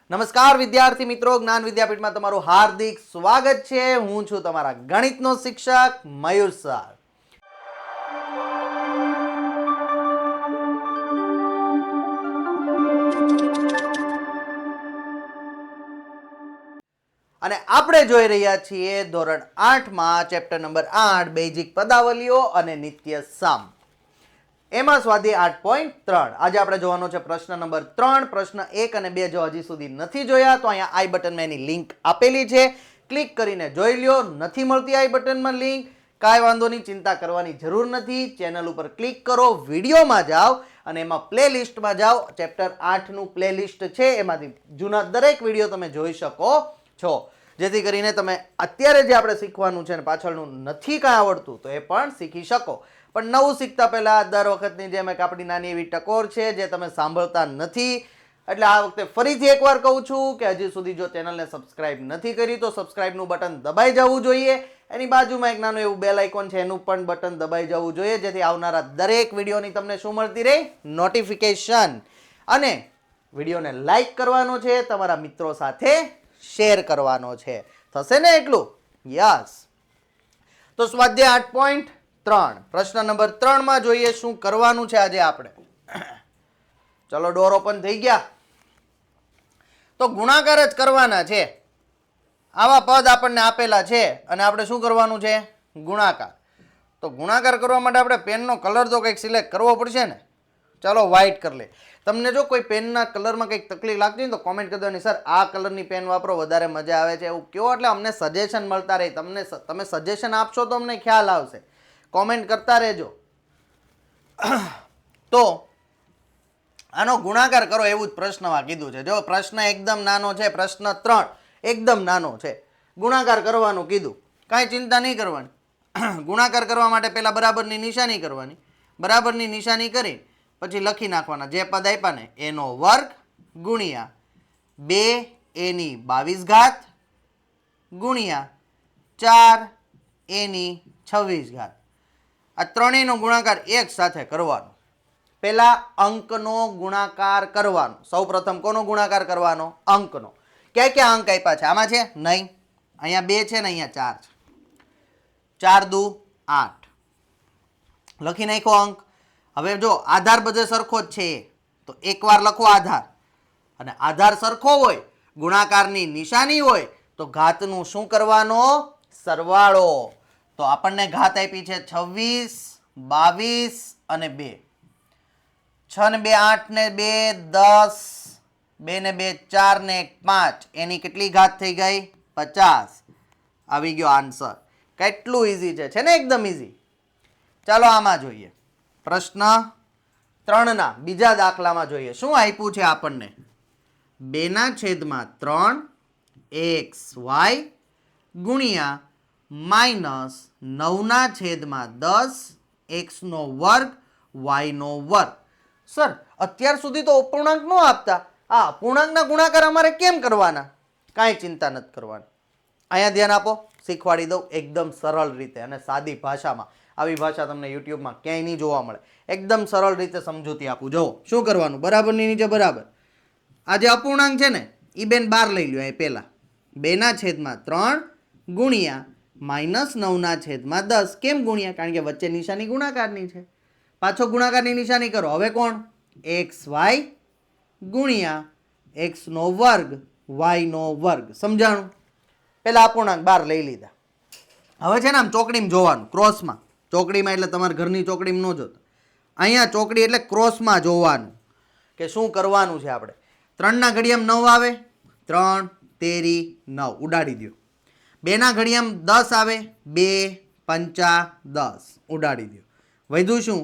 નમસ્કાર વિદ્યાર્થી મિત્રો, જ્ઞાન વિદ્યાપીઠમાં તમારું હાર્દિક સ્વાગત છે. હું છું તમારા ગણિતનો શિક્ષક મયુર સર. અને આપણે જોઈ રહ્યા છીએ ધોરણ 8 માં ચેપ્ટર નંબર 8 બેઝિક પદાવલીઓ અને નિત્ય સામ. એમાં સ્વાધ્યાય 8.3. આજે આપણે જોવાનો છે પ્રશ્ન નંબર 3. પ્રશ્ન 1 અને 2 જો હજી સુધી નથી જોયા તો અહીંયા આઈ બટનમાં એની લિંક આપેલી છે, ક્લિક કરીને જોઈ લ્યો. નથી મળતી આઈ બટનમાં લિંક, કાંઈ વાંધો નહીં, ચિંતા કરવાની જરૂર નથી. ચેનલ ઉપર ક્લિક કરો, વિડીયોમાં જાઓ અને એમાં પ્લેલિસ્ટમાં જાઓ. ચેપ્ટર 8નું પ્લેલિસ્ટ છે, એમાંથી જૂના દરેક વિડીયો તમે જોઈ શકો છો, જેથી કરીને તમે અત્યારે જે આપણે શીખવાનું છે ને પાછળનું નથી કાંઈ આવડતું તો એ પણ શીખી શકો. પણ નવું શીખતા પહેલા દર વખતની જેમ એક આપણી નાની એવી ટકોર છે જે તમે સાંભળતા નથી, એટલે આ વખતે ફરીથી એકવાર કહું છું કે હજી સુધી જો ચેનલને સબસ્ક્રાઇબ નથી કરી તો સબસ્ક્રાઇબનું બટન દબાઈ જવું જોઈએ. એની બાજુમાં એક નાનું એવું બેલ આઇકોન છે, એનું પણ બટન દબાઈ જવું જોઈએ, જેથી આવનારા દરેક વિડીયોની તમને શું મળતી રહે? નોટિફિકેશન. અને વિડીયોને લાઈક કરવાનો છે, તમારા મિત્રો સાથે શેર કરવાનો છે. થશે ને એટલું? યસ. તો સ્વાધ્યાય 8.3 પ્રશ્ન નંબર 3 માં જોઈએ શું કરવાનું છે આજે આપણે. ચલો ડોર ઓપન થઈ ગયા. તો ગુણાકાર જ કરવાના છે. આવા પદ આપણને આપેલા છે અને આપણે શું કરવાનું છે? ગુણાકાર. તો ગુણાકાર કરવા માટે આપણે પેનનો કલર તો કંઈક સિલેક્ટ કરવો પડશે ને. ચાલો વ્હાઇટ કરી લે. તમને જો કોઈ પેનના કલરમાં કંઈક તકલીફ લાગતી હોય તો કોમેન્ટ કરી દેવાની, સર આ કલરની પેન વાપરો વધારે મજા આવે છે એવું કહો, એટલે અમને સજેશન મળતા રહે. તમે સજેશન આપશો તો અમને ખ્યાલ આવશે. કોમેન્ટ કરતા રહેજો. તો આનો ગુણાકાર કરો એવું જ પ્રશ્નમાં કીધું છે. જો પ્રશ્ન એકદમ નાનો છે, પ્રશ્ન 3 એકદમ નાનો છે. ગુણાકાર કરવાનું કીધું, કાંઈ ચિંતા નહીં કરવાની. ગુણાકાર કરવા માટે પહેલા બરાબરની નિશાની કરવાની. બરાબરની નિશાની કરી પછી લખી નાખવાના જે પદ આપ્યા ને એનો વર્ગ ગુણ્યા 2 એની 22 ઘાત ગુણ્યા 4 એની 26 ઘાત. આ ત્રણેયનો ગુણાકાર એક સાથે કરવાનો. પહેલા અંકનો ગુણાકાર કરવાનો. સૌ પ્રથમ કોનો ગુણાકાર કરવાનો? અંકનો. ક્યાં ક્યાં અંક આપ્યા છે? આમાં છે નહીં, અહીંયા 2 છે ને અહીંયા 4 છે. 4 દુ 8 લખી નાખો અંક. હવે જો આધાર બધે સરખો જ છે તો એકવાર લખો આધાર, અને આધાર સરખો હોય, ગુણાકારની નિશાની હોય તો ઘાતનું શું કરવાનો? સરવાળો. તો આપણને ઘાત આપી છે 26, 22 અને 2. 6 ને 2 8 ને 2 10, 2 ને 2 4 ને 1 5. એની કેટલી ઘાત થઈ ગઈ? 50. આવી ગયો આન્સર. કેટલું ઈઝી છે ને? એકદમ ઈઝી. ચાલો આમાં જોઈએ. પ્રશ્ન 3 ના બીજા દાખલામાં જોઈએ શું આપ્યું છે આપણને. 2/3 xy ગુણ્યા -9/10 x² y². સર અત્યાર સુધી તો અપૂર્ણાંક ન આપતા, આ અપૂર્ણાંકના ગુણાકાર અમારે કેમ કરવાના? કાંઈ ચિંતા નથી કરવાની. અહીંયા ધ્યાન આપો, શીખવાડી દઉં એકદમ સરળ રીતે અને સાદી ભાષામાં. આવી ભાષા તમને યુટ્યુબમાં ક્યાંય નહીં જોવા મળે. એકદમ સરળ રીતે સમજૂતી આપું. જુઓ શું કરવાનું. બરાબરની નીચે બરાબર. આ જે અપૂર્ણાંક છે ને એ બેન 12 લઈ લ્યો. અહીં પહેલા 2/3 ગુણ્યા -9/10. કેમ ગુણ્યા? કારણ કે વચ્ચે નિશાની ગુણાકારની છે. પાછો ગુણાકારની નિશાની કરો. હવે કોણ? xy ગુણ્યા x² y². સમજાણું? પેલા અપૂર્ણાંક 12 લઈ લીધા. હવે છે ને આમ ચોકડીમાં જોવાનું, ક્રોસમાં. ચોકડીમાં એટલે તમારા ઘરની ચોકડીમાં ન જોતા, અહીંયા ચોકડી એટલે ક્રોસમાં જોવાનું કે શું કરવાનું છે આપણે. 3 ના ઘડિયામાં 9 આવે, 3 તેરી 9 ઉડાડી દો. 2 ના ઘડિયામાં 10 આવે, 2 પંચા 10 ઉડાડી દો. વધ્યું શું?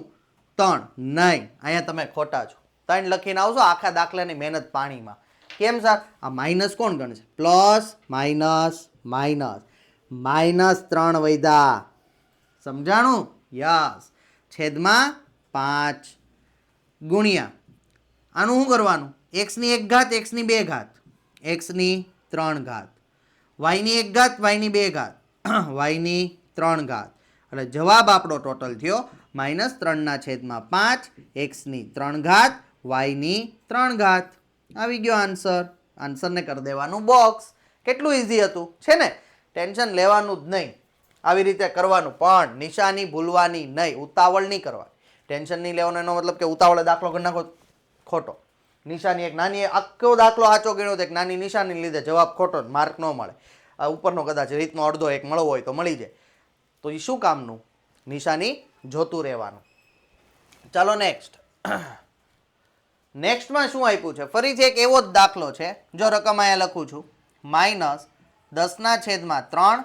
3 નહીં. અહીંયા તમે ખોટા છો. 3 લખીને આવશો, આખા દાખલાની મહેનત પાણીમાં. કેમ સર? આ માઇનસ કોણ ગણશે? Plus minus minus. -3 વૈધા. સમજાણું? યસ. છેદમાં 5 ગુણ્યા આનું શું કરવાનું? x ની 1 ઘાત, x ની 2 ઘાત, x ની 3 ઘાત, y ની 1 ઘાત, y ની 2 ઘાત, y ની 3 ઘાત. એટલે જવાબ આપણો ટોટલ થયો -3/5 x ની 3 ઘાત y ની 3 ઘાત. આવી ગયો આન્સર. આન્સરને કરી દેવાનું બોક્સ. કેટલું ઇઝી હતું છે ને, ટેન્શન લેવાનું જ નહીં, આવી રીતે કરવાનું, પણ નિશાની ભૂલવાની નહીં, ઉતાવળ નહીં કરવાની. ટેન્શન નહીં લેવાનો એનો મતલબ કે ઉતાવળે દાખલો કરી નાખો, ખોટો. નિશાની એક નાની, આખો દાખલો સાચો ગણ્યો તો એક નાની નિશાની લીધે જવાબ ખોટો, માર્ક ન મળે. આ ઉપરનો કદાચ રીતનો અડધો એક મળવો હોય તો મળી જાય, તો એ શું કામનું? નિશાની જોતું રહેવાનું. ચાલો નેક્સ્ટ. નેક્સ્ટમાં શું આપ્યું છે? ફરીથી એક એવો જ દાખલો છે. જો રકમ અહીંયા લખું છું, -10/3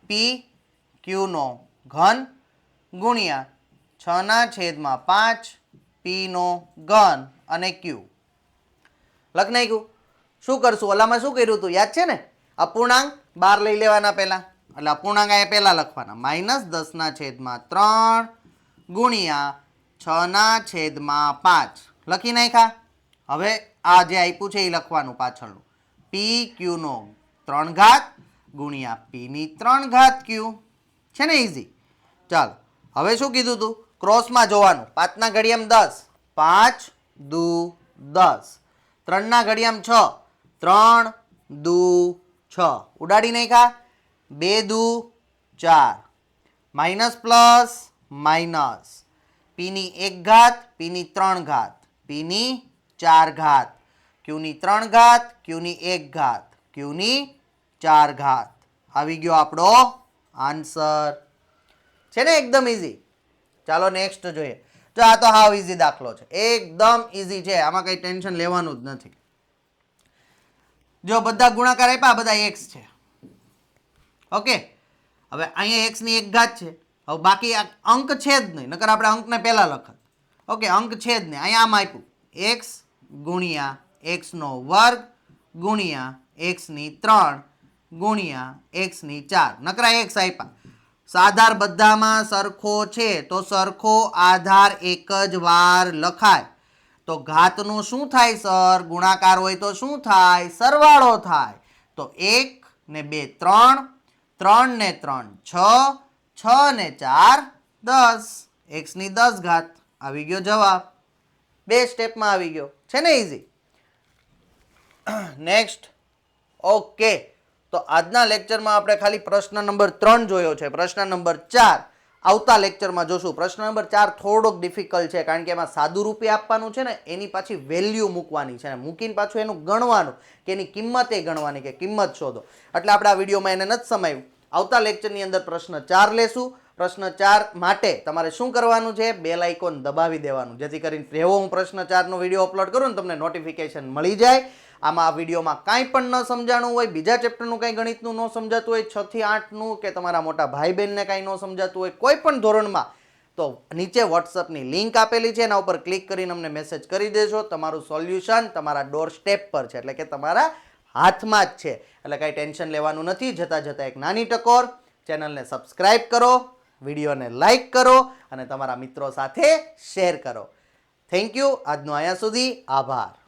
પી ક્યુનો ઘન ગુણ્યા 6/5 પીનો ઘન અને ક્યુ. લખ નાખ્યું. શું કરશું? ઓલામાં શું કર્યું હતું યાદ છે ને? અપૂર્ણાંક બહાર લઈ લેવાના પહેલા, એટલે અપૂર્ણાંક અહીંયા પહેલા લખવાના, -10/3 ગુણ્યા 6/5 લખી નાખ્યા. હવે આ જે આપ્યું છે એ લખવાનું પાછળનું, પી ક્યુનો 3 ઘાત ગુણ્યા પીની 3 ઘાત ક્યુ. છે ને ઇઝી? ચાલો હવે શું કીધું હતું? ક્રોસમાં જોવાનું. 5 ઘડિયામાં 10, 5 દુ 10, 3 ઘડિયામાં 6, 3 દુ 6 ઉડાડી નાખ્યા. 2 દુ 4, માઇનસ પ્લસ માઇનસ, પીની 1 ઘાત પીની 3 ઘાત પીની 4 ઘાત, ક્યુની 3 ઘાત ક્યુની 1 ઘાત ક્યુની 4 ઘાત. આવી ગયો આપણો આન્સર. છે ને એકદમ ઇઝી. ચાલો નેક્સ્ટ જોઈએ. તો આ તો હાવ ઇઝી દાખલો છે, એકદમ ઇઝી છે, આમાં કઈ ટેન્શન લેવાનું જ નથી. જો બધા ગુણાકાર આપ્યા, બધા એક્સ છે. ઓકે, હવે અહીંયા એક્સ ની 1 ઘાત છે. હવે બાકી અંક છે જ નહીં, નકર આપણે અંકને પહેલા લખત. ઓકે, અંક છે જ નહીં. અહીંયા આમ આપ્યું એક્સ ગુણ્યા એક્સનો વર્ગ ગુણ્યા એક્સની 3 ગુણ્યા એક્સની 4, નકરા એક્સ આપ્યા. આધાર બધામાં સરખો છે તો સરખો આધાર એક જ વાર લખાય. તો ઘાતનું શું થાય સર? ગુણાકાર હોય તો શું થાય? સરવાળો થાય. તો 1 ને 2 3, 3 ને 3 6, 6 ને 4 10, એક્સની 10 ઘાત. આવી ગયો જવાબ. 2 સ્ટેપમાં આવી ગયો. છે ને ઇઝી? નેક્સ્ટ. ઓકે, તો આજના લેક્ચરમાં આપણે ખાલી પ્રશ્ન નંબર 3 જોયો છે. પ્રશ્ન નંબર 4 આવતા લેક્ચરમાં જોશું. પ્રશ્ન નંબર 4 થોડોક ડિફિકલ્ટ છે, કારણ કે એમાં સાદું રૂપે આપવાનું છે ને, એની પાછી વેલ્યુ મૂકવાની છે, મૂકીને પાછું એનું ગણવાનું, કે એની કિંમત એ ગણવાની, કે કિંમત શોધો. એટલે આપણે આ વિડીયોમાં એને નથી સમાવ્યું. આવતા લેક્ચરની અંદર પ્રશ્ન 4 લેશું. પ્રશ્ન 4 માટે તમારે શું કરવાનું છે? બેલ આઇકોન દબાવી દેવાનું, જેથી કરીને જેવો હું પ્રશ્ન 4 નો વિડીયો અપલોડ કરું ને તમને નોટિફિકેશન મળી જાય. આમાં આ વિડીયોમાં કાંઈ પણ ન સમજાણું હોય, બીજા ચેપ્ટરનું કંઈ ગણિતનું ન સમજાતું હોય, 6 થી 8નું, કે તમારા મોટા ભાઈ બહેનને કાંઈ ન સમજાતું હોય, કોઈ પણ ધોરણમાં, તો નીચે વોટ્સઅપની લિંક આપેલી છે, એના ઉપર ક્લિક કરીને અમને મેસેજ કરી દેજો. તમારું સોલ્યુશન તમારા ડોર સ્ટેપ પર છે, એટલે કે તમારા હાથમાં જ છે. એટલે કાંઈ ટેન્શન લેવાનું નથી. જતાં જતાં એક નાની ટકોર, ચેનલને સબસ્ક્રાઈબ કરો, વિડીયોને લાઈક કરો અને તમારા મિત્રો સાથે શેર કરો. Thank you. આજનો અહીંયા સુધી. આભાર.